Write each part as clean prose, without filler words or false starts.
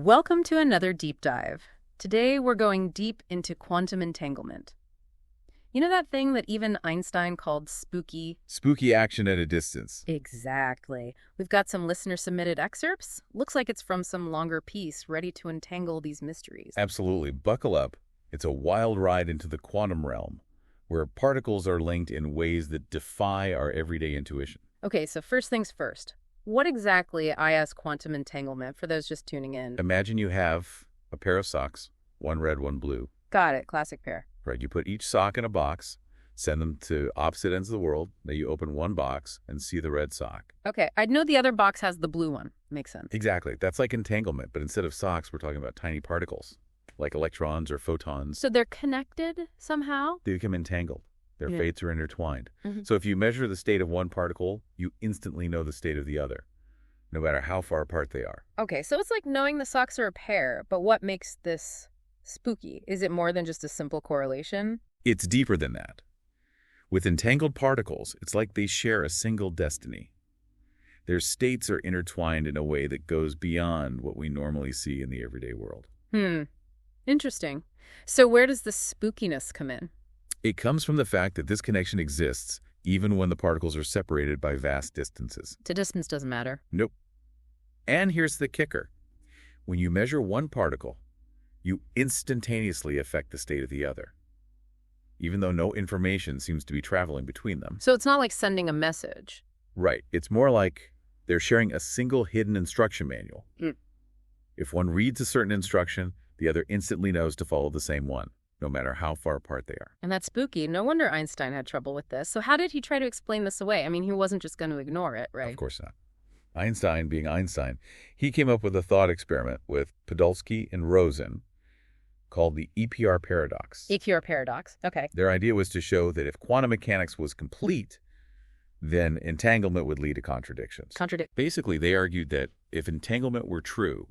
Welcome to another deep dive. Today we're going deep into quantum entanglement. You know that thing that even Einstein called spooky? Spooky action at a distance. Exactly. We've got some listener-submitted excerpts. Looks like it's from some longer piece ready to entangle these mysteries. Absolutely. Buckle up. It's a wild ride into the quantum realm, where particles are linked in ways that defy our everyday intuition. Okay, so first things first. What exactly is quantum entanglement for those just tuning in? Imagine you have a pair of socks, one red, one blue. Got it. Classic pair. Right, you put each sock in a box, send them to opposite ends of the world. Then you open one box and see the red sock. Okay, I'd know the other box has the blue one. Makes sense. Exactly. That's like entanglement, but instead of socks, we're talking about tiny particles, like electrons or photons. So they're connected somehow? They become entangled. Their Yeah. fates are intertwined. Mhm. So if you measure the state of one particle, you instantly know the state of the other, no matter how far apart they are. Okay, so it's like knowing the socks are a pair, but what makes this spooky? Is it more than just a simple correlation? It's deeper than that. With entangled particles, it's like they share a single destiny. Their states are intertwined in a way that goes beyond what we normally see in the everyday world. Interesting. So where does the spookiness come in? It comes from the fact that this connection exists even when the particles are separated by vast distances. The distance doesn't matter. Nope. And here's the kicker. When you measure one particle, you instantaneously affect the state of the other, even though no information seems to be traveling between them. So it's not like sending a message. Right. It's more like they're sharing a single hidden instruction manual. If one reads a certain instruction, the other instantly knows to follow the same one, no matter how far apart they are. And that's spooky. No wonder Einstein had trouble with this. So how did he try to explain this away? I mean, he wasn't just going to ignore it, right? Of course not. Einstein, being Einstein, he came up with a thought experiment with Podolsky and Rosen called the EPR paradox. EPR paradox. Okay. Their idea was to show that if quantum mechanics was complete, then entanglement would lead to contradictions. Basically, they argued that if entanglement were true,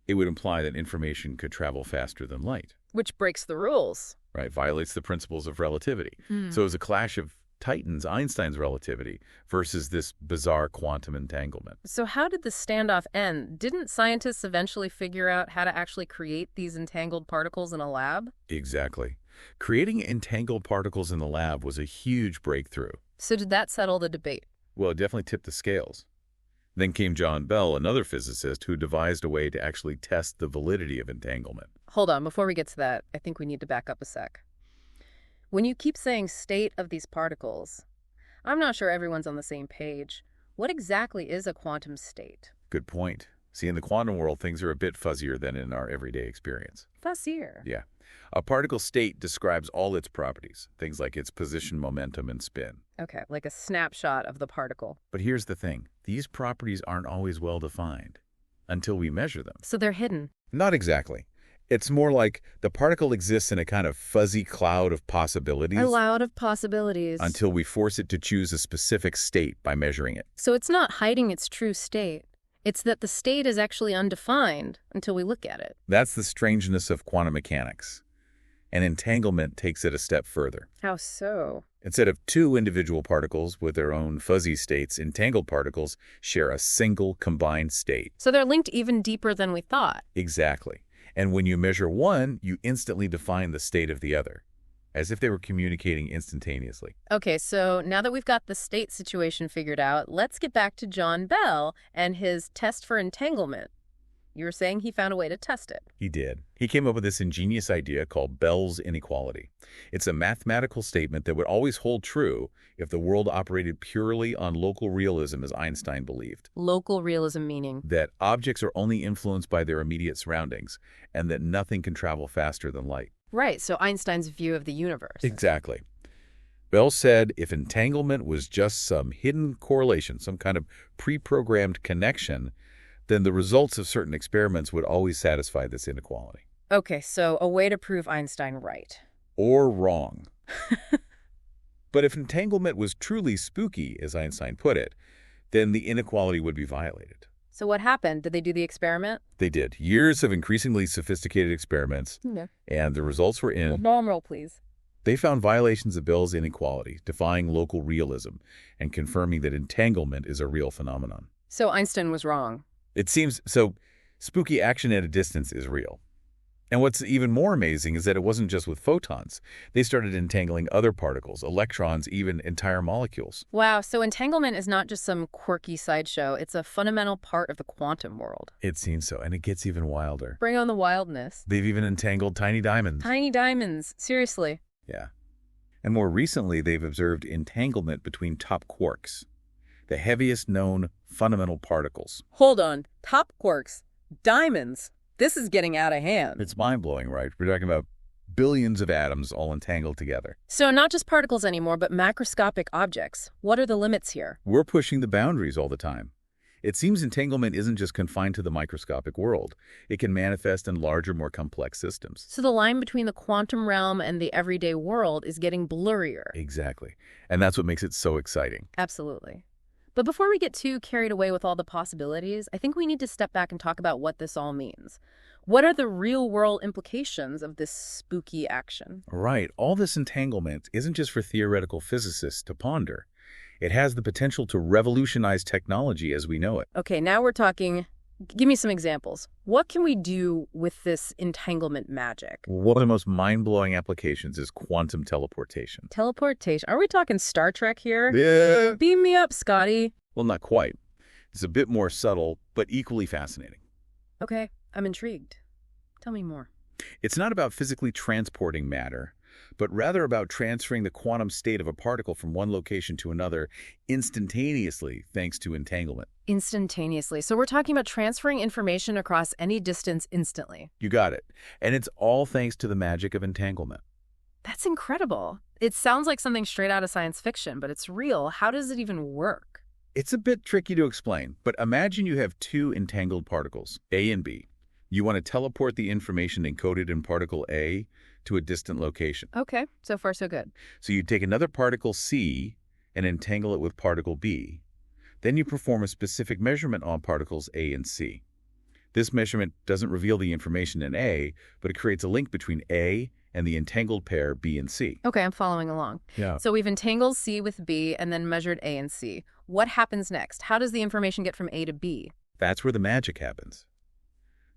it would imply that information could travel faster than light. Which breaks the rules. Right, violates the principles of relativity. So it was a clash of Titans, Einstein's relativity, versus this bizarre quantum entanglement. So how did the standoff end? Didn't scientists eventually figure out how to actually create these entangled particles in a lab? Exactly. Creating entangled particles in the lab was a huge breakthrough. So did that settle the debate? Well, it definitely tipped the scales. Then came John Bell, another physicist, who devised a way to actually test the validity of entanglement. Hold on, before we get to that, I think we need to back up a sec. When you keep saying state of these particles, I'm not sure everyone's on the same page. What exactly is a quantum state? Good point. See, in the quantum world, things are a bit fuzzier than in our everyday experience. Fuzzier? Yeah. A particle state describes all its properties, things like its position, momentum, and spin. Okay, like a snapshot of the particle. But here's the thing. These properties aren't always well defined until we measure them. So they're hidden. Not exactly. It's more like the particle exists in a kind of fuzzy cloud of possibilities. A cloud of possibilities. Until we force it to choose a specific state by measuring it. So it's not hiding its true state. It's that the state is actually undefined until we look at it. That's the strangeness of quantum mechanics. And entanglement takes it a step further. How so? Instead of two individual particles with their own fuzzy states, entangled particles share a single combined state. So they're linked even deeper than we thought. Exactly. And when you measure one, you instantly define the state of the other, as if they were communicating instantaneously. Okay, so now that we've got the state situation figured out, let's get back to John Bell and his test for entanglement. You were saying he found a way to test it. He did. He came up with this ingenious idea called Bell's inequality. It's a mathematical statement that would always hold true if the world operated purely on local realism, as Einstein believed. Local realism meaning? That objects are only influenced by their immediate surroundings, and that nothing can travel faster than light. Right, so Einstein's view of the universe. Exactly. Bell said if entanglement was just some hidden correlation, some kind of pre-programmed connection, then the results of certain experiments would always satisfy this inequality. Okay, so a way to prove Einstein right. Or wrong. But if entanglement was truly spooky, as Einstein put it, then the inequality would be violated. So what happened? Did they do the experiment? They did. Years of increasingly sophisticated experiments, and the results were in. Normal, please. They found violations of Bell's inequality, defying local realism, and confirming that entanglement is a real phenomenon. So Einstein was wrong. It seems so. Spooky action at a distance is real. And what's even more amazing is that it wasn't just with photons. They started entangling other particles, electrons, even entire molecules. Wow, so entanglement is not just some quirky sideshow. It's a fundamental part of the quantum world. It seems so, and it gets even wilder. Bring on the wildness. They've even entangled tiny diamonds. Tiny diamonds, seriously. Yeah. And more recently, they've observed entanglement between top quarks, the heaviest known fundamental particles. Hold on. Top quarks. Diamonds. This is getting out of hand. It's mind-blowing, right? We're talking about billions of atoms all entangled together. So not just particles anymore, but macroscopic objects. What are the limits here? We're pushing the boundaries all the time. It seems entanglement isn't just confined to the microscopic world. It can manifest in larger, more complex systems. So the line between the quantum realm and the everyday world is getting blurrier. Exactly. And that's what makes it so exciting. Absolutely. But before we get too carried away with all the possibilities, I think we need to step back and talk about what this all means. What are the real-world implications of this spooky action? Right. All this entanglement isn't just for theoretical physicists to ponder. It has the potential to revolutionize technology as we know it. Okay, now we're talking. Give me some examples. What can we do with this entanglement magic? One of the most mind-blowing applications is quantum teleportation. Teleportation? Are we talking Star Trek here? Yeah. Beam me up, Scotty. Well, not quite. It's a bit more subtle, but equally fascinating. Okay, I'm intrigued. Tell me more. It's not about physically transporting matter, but rather about transferring the quantum state of a particle from one location to another instantaneously thanks to entanglement. Instantaneously. So we're talking about transferring information across any distance instantly. You got it. And it's all thanks to the magic of entanglement. That's incredible. It sounds like something straight out of science fiction, but it's real. How does it even work? It's a bit tricky to explain, but imagine you have two entangled particles, A and B. You want to teleport the information encoded in particle A to a distant location. Okay, so far so good. So you take another particle C and entangle it with particle B. Then you perform a specific measurement on particles A and C. This measurement doesn't reveal the information in A, but it creates a link between A and the entangled pair B and C. Okay, I'm following along. Yeah. So we've entangled C with B and then measured A and C. What happens next? How does the information get from A to B? That's where the magic happens.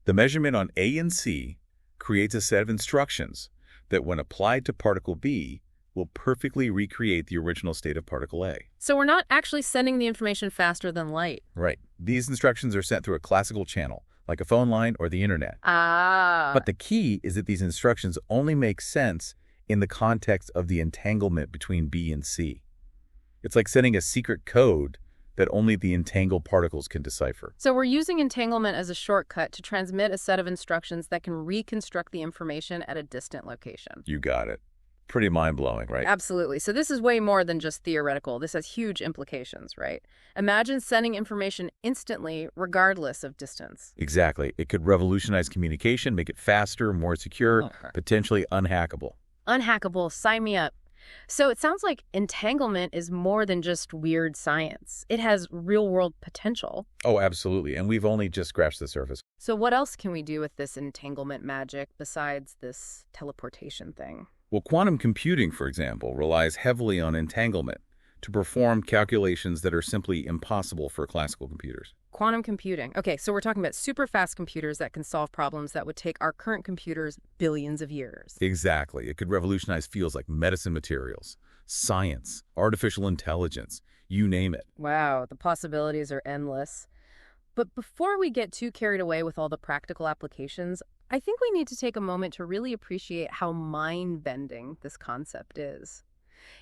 The measurement on A and C creates a set of instructions that, when applied to particle B, will perfectly recreate the original state of particle A. So we're not actually sending the information faster than light. Right. These instructions are sent through a classical channel, like a phone line or the internet. Ah. But the key is that these instructions only make sense in the context of the entanglement between B and C. It's like sending a secret code that only the entangled particles can decipher. So we're using entanglement as a shortcut to transmit a set of instructions that can reconstruct the information at a distant location. You got it. Pretty mind-blowing, right? Absolutely. So this is way more than just theoretical. This has huge implications, right? Imagine sending information instantly, regardless of distance. Exactly. It could revolutionize communication, make it faster, more secure, potentially unhackable. Unhackable. Sign me up. So it sounds like entanglement is more than just weird science. It has real-world potential. Oh, absolutely. And we've only just scratched the surface. So what else can we do with this entanglement magic besides this teleportation thing? Well, quantum computing, for example, relies heavily on entanglement to perform calculations that are simply impossible for classical computers. Quantum computing. Okay, so we're talking about super fast computers that can solve problems that would take our current computers billions of years. Exactly. It could revolutionize fields like medicine materials, science, artificial intelligence, you name it. Wow, the possibilities are endless. But before we get too carried away with all the practical applications, I think we need to take a moment to really appreciate how mind-bending this concept is.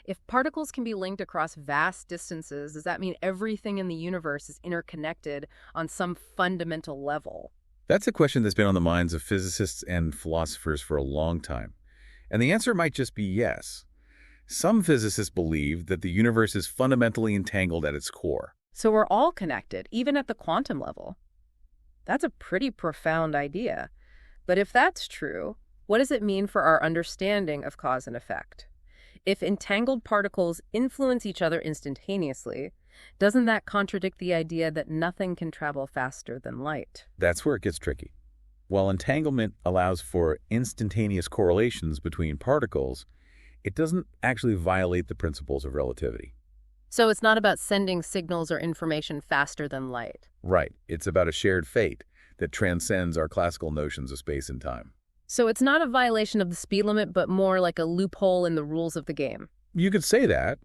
If particles can be linked across vast distances, does that mean everything in the universe is interconnected on some fundamental level? That's a question that's been on the minds of physicists and philosophers for a long time. And the answer might just be yes. Some physicists believe that the universe is fundamentally entangled at its core. So we're all connected, even at the quantum level. That's a pretty profound idea. But if that's true, what does it mean for our understanding of cause and effect? If entangled particles influence each other instantaneously, doesn't that contradict the idea that nothing can travel faster than light? That's where it gets tricky. While entanglement allows for instantaneous correlations between particles, it doesn't actually violate the principles of relativity. So it's not about sending signals or information faster than light. Right. It's about a shared fate. that transcends our classical notions of space and time. So it's not a violation of the speed limit, but more like a loophole in the rules of the game. You could say that.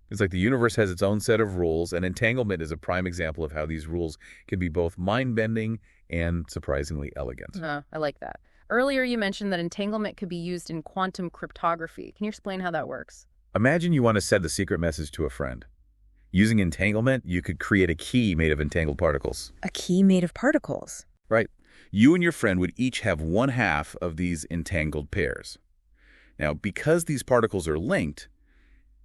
It's like the universe has its own set of rules, and entanglement is a prime example of how these rules can be both mind-bending and surprisingly elegant. I like that. Earlier you mentioned that entanglement could be used in quantum cryptography. Can you explain how that works? Imagine you want to send a secret message to a friend. Using entanglement, you could create a key made of entangled particles. A key made of particles? Right. You and your friend would each have one half of these entangled pairs. Now, because these particles are linked,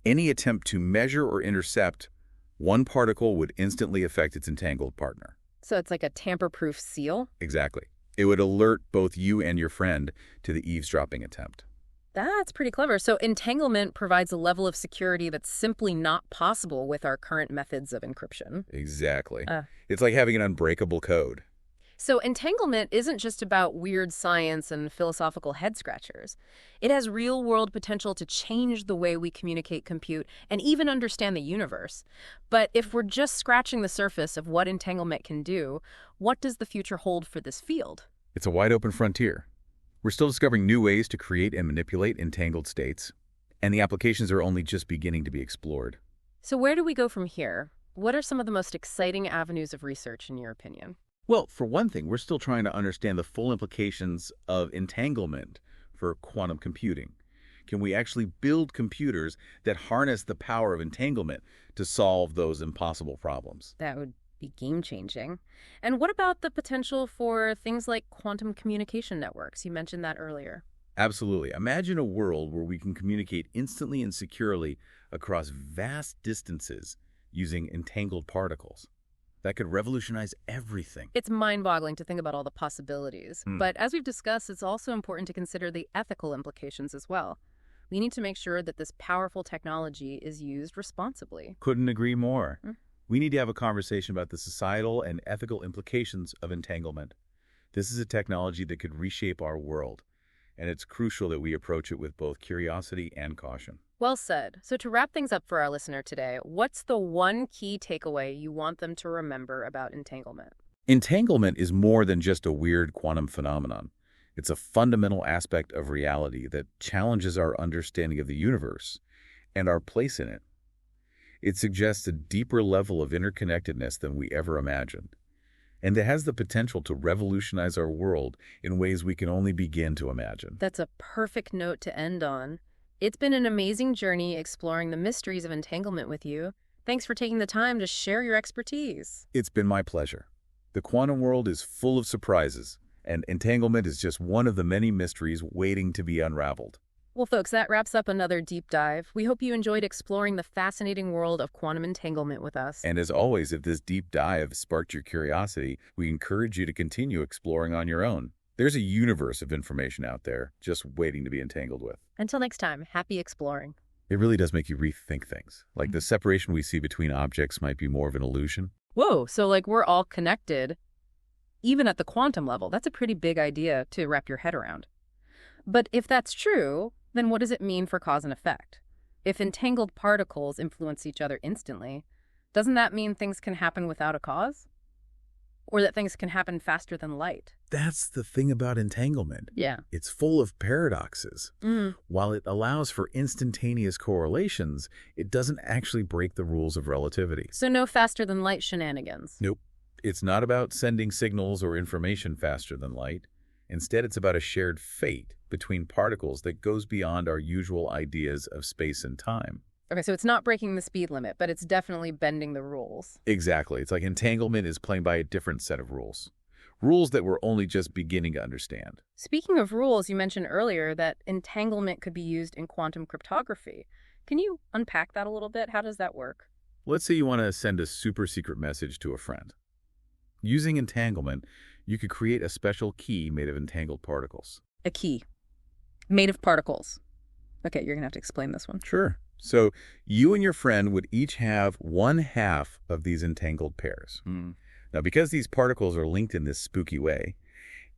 any attempt to measure or intercept one particle would instantly affect its entangled partner. So it's like a tamper-proof seal? Exactly. It would alert both you and your friend to the eavesdropping attempt. That's pretty clever. So entanglement provides a level of security that's simply not possible with our current methods of encryption. Exactly. It's like having an unbreakable code. So entanglement isn't just about weird science and philosophical head-scratchers. It has real-world potential to change the way we communicate, compute, and even understand the universe. But if we're just scratching the surface of what entanglement can do, what does the future hold for this field? It's a wide-open frontier. We're still discovering new ways to create and manipulate entangled states, and the applications are only just beginning to be explored. So where do we go from here? What are some of the most exciting avenues of research, in your opinion? Well, for one thing, we're still trying to understand the full implications of entanglement for quantum computing. Can we actually build computers that harness the power of entanglement to solve those impossible problems? That would be game-changing. And what about the potential for things like quantum communication networks? You mentioned that earlier. Absolutely. Imagine a world where we can communicate instantly and securely across vast distances using entangled particles. That could revolutionize everything. It's mind-boggling to think about all the possibilities. But as we've discussed, it's also important to consider the ethical implications as well. We need to make sure that this powerful technology is used responsibly. Couldn't agree more. We need to have a conversation about the societal and ethical implications of entanglement. This is a technology that could reshape our world, and it's crucial that we approach it with both curiosity and caution. Well said. So to wrap things up for our listener today, what's the one key takeaway you want them to remember about entanglement? Entanglement is more than just a weird quantum phenomenon. It's a fundamental aspect of reality that challenges our understanding of the universe and our place in it. It suggests a deeper level of interconnectedness than we ever imagined, and it has the potential to revolutionize our world in ways we can only begin to imagine. That's a perfect note to end on. It's been an amazing journey exploring the mysteries of entanglement with you. Thanks for taking the time to share your expertise. It's been my pleasure. The quantum world is full of surprises, and entanglement is just one of the many mysteries waiting to be unraveled. Well, folks, that wraps up another deep dive. We hope you enjoyed exploring the fascinating world of quantum entanglement with us. And as always, if this deep dive sparked your curiosity, we encourage you to continue exploring on your own. There's a universe of information out there just waiting to be entangled with. Until next time, happy exploring. It really does make you rethink things. Like the separation we see between objects might be more of an illusion. Whoa, so like we're all connected, even at the quantum level. That's a pretty big idea to wrap your head around. But if that's true, then what does it mean for cause and effect? If entangled particles influence each other instantly, doesn't that mean things can happen without a cause? Or that things can happen faster than light? That's the thing about entanglement. Yeah. It's full of paradoxes. While it allows for instantaneous correlations, it doesn't actually break the rules of relativity. So no faster than light shenanigans? Nope. It's not about sending signals or information faster than light. Instead, it's about a shared fate between particles that goes beyond our usual ideas of space and time. Okay, so it's not breaking the speed limit, but it's definitely bending the rules. Exactly. It's like entanglement is playing by a different set of rules. Rules that we're only just beginning to understand. Speaking of rules, you mentioned earlier that entanglement could be used in quantum cryptography. Can you unpack that a little bit? How does that work? Let's say you want to send a super secret message to a friend. Using entanglement, you could create a special key made of entangled particles. A key made of particles. Okay, you're going to have to explain this one. Sure. So you and your friend would each have one half of these entangled pairs. Now, because these particles are linked in this spooky way,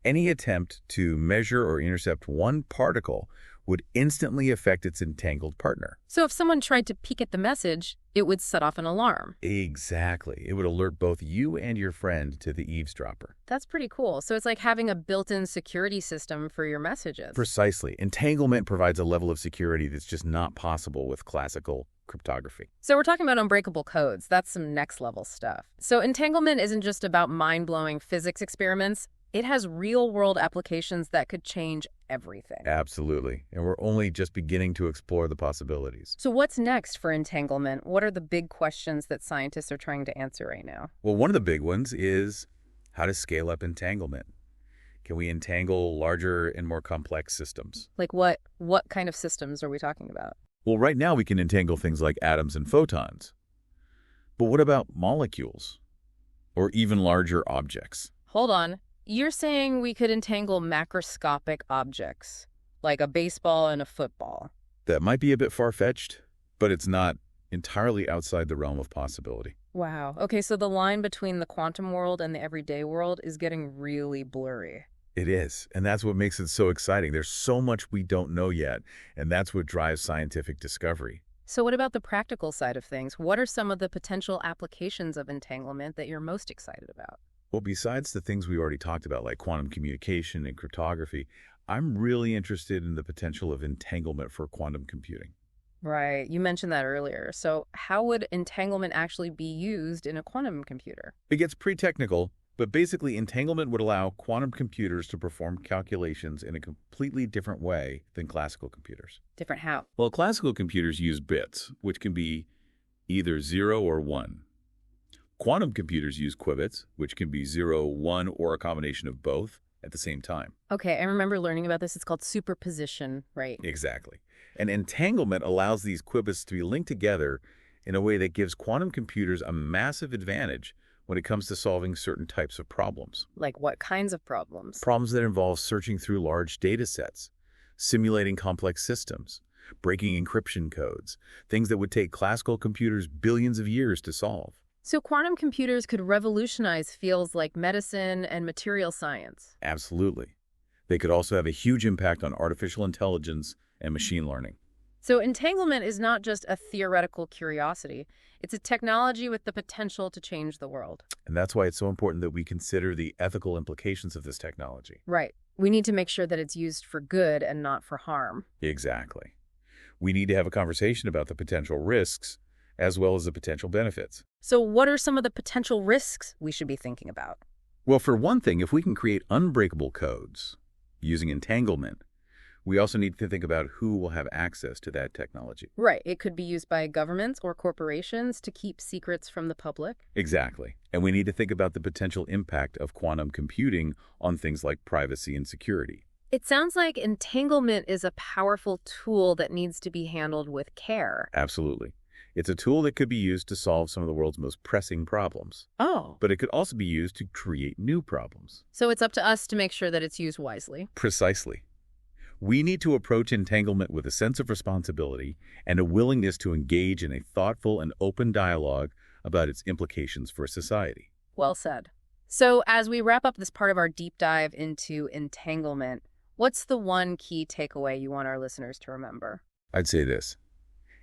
Any attempt to measure or intercept one particle would instantly affect its entangled partner. So if someone tried to peek at the message, it would set off an alarm. Exactly. It would alert both you and your friend to the eavesdropper. That's pretty cool. So it's like having a built-in security system for your messages. Precisely. Entanglement provides a level of security that's just not possible with classical cryptography. So we're talking about unbreakable codes. That's some next-level stuff. So entanglement isn't just about mind-blowing physics experiments. It has real-world applications that could change everything. Absolutely. And we're only just beginning to explore the possibilities. So what's next for entanglement? What are the big questions that scientists are trying to answer right now? Well, one of the big ones is how to scale up entanglement. Can we entangle larger and more complex systems? Like what kind of systems are we talking about? Well, right now we can entangle things like atoms and photons. But what about molecules? Or even larger objects? Hold on. You're saying we could entangle macroscopic objects, like a baseball and a football. That might be a bit far-fetched, but it's not entirely outside the realm of possibility. Wow. Okay, so the line between the quantum world and the everyday world is getting really blurry. It is, and that's what makes it so exciting. There's so much we don't know yet, and that's what drives scientific discovery. So what about the practical side of things? What are some of the potential applications of entanglement that you're most excited about? Well, besides the things we already talked about, like quantum communication and cryptography, I'm really interested in the potential of entanglement for quantum computing. Right. You mentioned that earlier. So how would entanglement actually be used in a quantum computer? It gets pretty technical, but basically entanglement would allow quantum computers to perform calculations in a completely different way than classical computers. Different how? Well, classical computers use bits, which can be either 0 or 1. Quantum computers use qubits, which can be 0, 1, or a combination of both at the same time. Okay, I remember learning about this. It's called superposition, right? Exactly. And entanglement allows these qubits to be linked together in a way that gives quantum computers a massive advantage when it comes to solving certain types of problems. Like what kinds of problems? Problems that involve searching through large data sets, simulating complex systems, breaking encryption codes, things that would take classical computers billions of years to solve. So quantum computers could revolutionize fields like medicine and material science. Absolutely. They could also have a huge impact on artificial intelligence and machine learning. So entanglement is not just a theoretical curiosity. It's a technology with the potential to change the world. And that's why it's so important that we consider the ethical implications of this technology. Right. We need to make sure that it's used for good and not for harm. Exactly. We need to have a conversation about the potential risks as well as the potential benefits. So what are some of the potential risks we should be thinking about? Well, for one thing, if we can create unbreakable codes using entanglement, we also need to think about who will have access to that technology. Right. It could be used by governments or corporations to keep secrets from the public. Exactly. And we need to think about the potential impact of quantum computing on things like privacy and security. It sounds like entanglement is a powerful tool that needs to be handled with care. Absolutely. It's a tool that could be used to solve some of the world's most pressing problems. Oh. But it could also be used to create new problems. So it's up to us to make sure that it's used wisely. Precisely. We need to approach entanglement with a sense of responsibility and a willingness to engage in a thoughtful and open dialogue about its implications for society. Well said. So as we wrap up this part of our deep dive into entanglement, what's the one key takeaway you want our listeners to remember? I'd say this.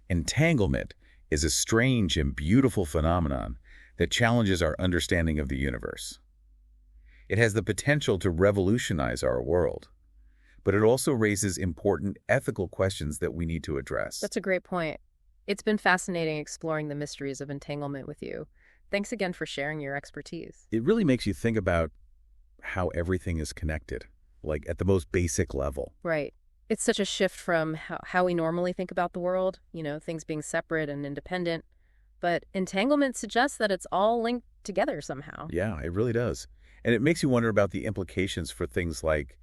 Entanglement is a strange and beautiful phenomenon that challenges our understanding of the universe. It has the potential to revolutionize our world, but it also raises important ethical questions that we need to address. That's a great point. It's been fascinating exploring the mysteries of entanglement with you. Thanks again for sharing your expertise. It really makes you think about how everything is connected, like at the most basic level. Right. It's such a shift from how we normally think about the world, things being separate and independent. But entanglement suggests that it's all linked together somehow. Yeah, it really does. And it makes you wonder about the implications for things like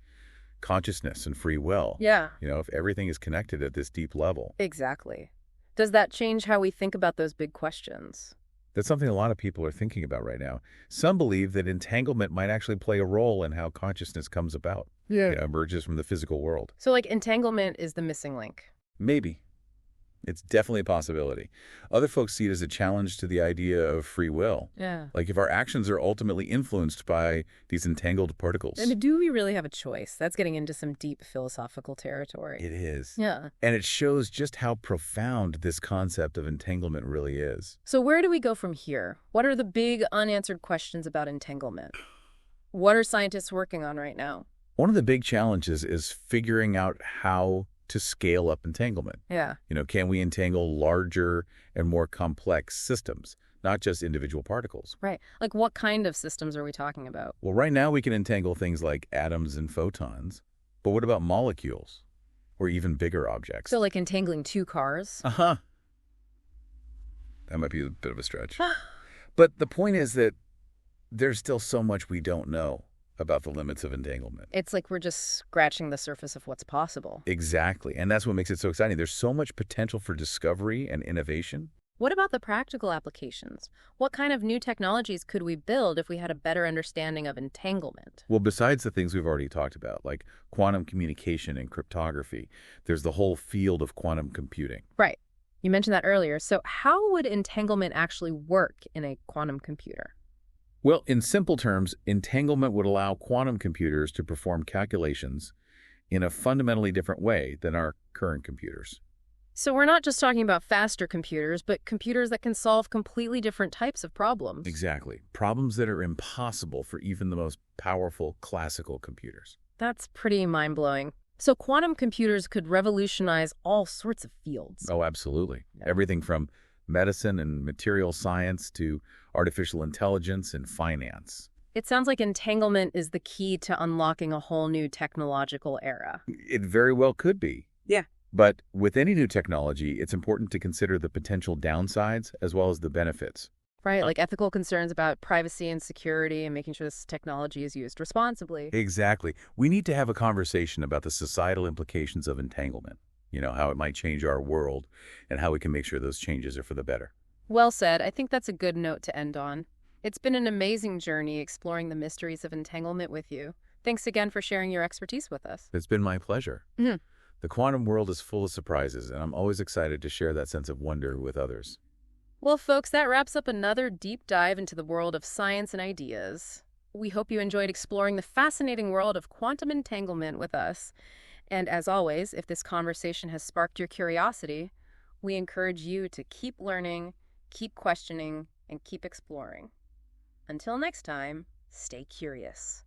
consciousness and free will. Yeah. If everything is connected at this deep level. Exactly. Does that change how we think about those big questions? That's something a lot of people are thinking about right now. Some believe that entanglement might actually play a role in how consciousness comes about. Yeah. Emerges from the physical world. So like entanglement is the missing link. Maybe. It's definitely a possibility. Other folks see it as a challenge to the idea of free will. Yeah. Like if our actions are ultimately influenced by these entangled particles. And do we really have a choice? That's getting into some deep philosophical territory. It is. Yeah. And it shows just how profound this concept of entanglement really is. So where do we go from here? What are the big unanswered questions about entanglement? What are scientists working on right now? One of the big challenges is figuring out how to scale up entanglement. Yeah. Can we entangle larger and more complex systems, not just individual particles? Right. Like what kind of systems are we talking about? Well, right now we can entangle things like atoms and photons, but what about molecules or even bigger objects? So like entangling two cars? Uh-huh. That might be a bit of a stretch. But the point is that there's still so much we don't know about the limits of entanglement. It's like we're just scratching the surface of what's possible. Exactly. And that's what makes it so exciting. There's so much potential for discovery and innovation. What about the practical applications? What kind of new technologies could we build if we had a better understanding of entanglement? Well, besides the things we've already talked about, like quantum communication and cryptography, there's the whole field of quantum computing. Right. You mentioned that earlier. So how would entanglement actually work in a quantum computer? Well, in simple terms, entanglement would allow quantum computers to perform calculations in a fundamentally different way than our current computers. So we're not just talking about faster computers, but computers that can solve completely different types of problems. Exactly. Problems that are impossible for even the most powerful classical computers. That's pretty mind-blowing. So quantum computers could revolutionize all sorts of fields. Oh, absolutely. Yeah. Everything from medicine and material science to artificial intelligence and finance. It sounds like entanglement is the key to unlocking a whole new technological era. It very well could be. Yeah. But with any new technology, it's important to consider the potential downsides as well as the benefits. Right, like ethical concerns about privacy and security and making sure this technology is used responsibly. Exactly. We need to have a conversation about the societal implications of entanglement. How it might change our world and how we can make sure those changes are for the better. Well said. I think that's a good note to end on. It's been an amazing journey exploring the mysteries of entanglement with you. Thanks again for sharing your expertise with us. It's been my pleasure. Mhm. The quantum world is full of surprises, and I'm always excited to share that sense of wonder with others. Well, folks, that wraps up another deep dive into the world of science and ideas. We hope you enjoyed exploring the fascinating world of quantum entanglement with us. And as always, if this conversation has sparked your curiosity, we encourage you to keep learning, keep questioning, and keep exploring. Until next time, stay curious.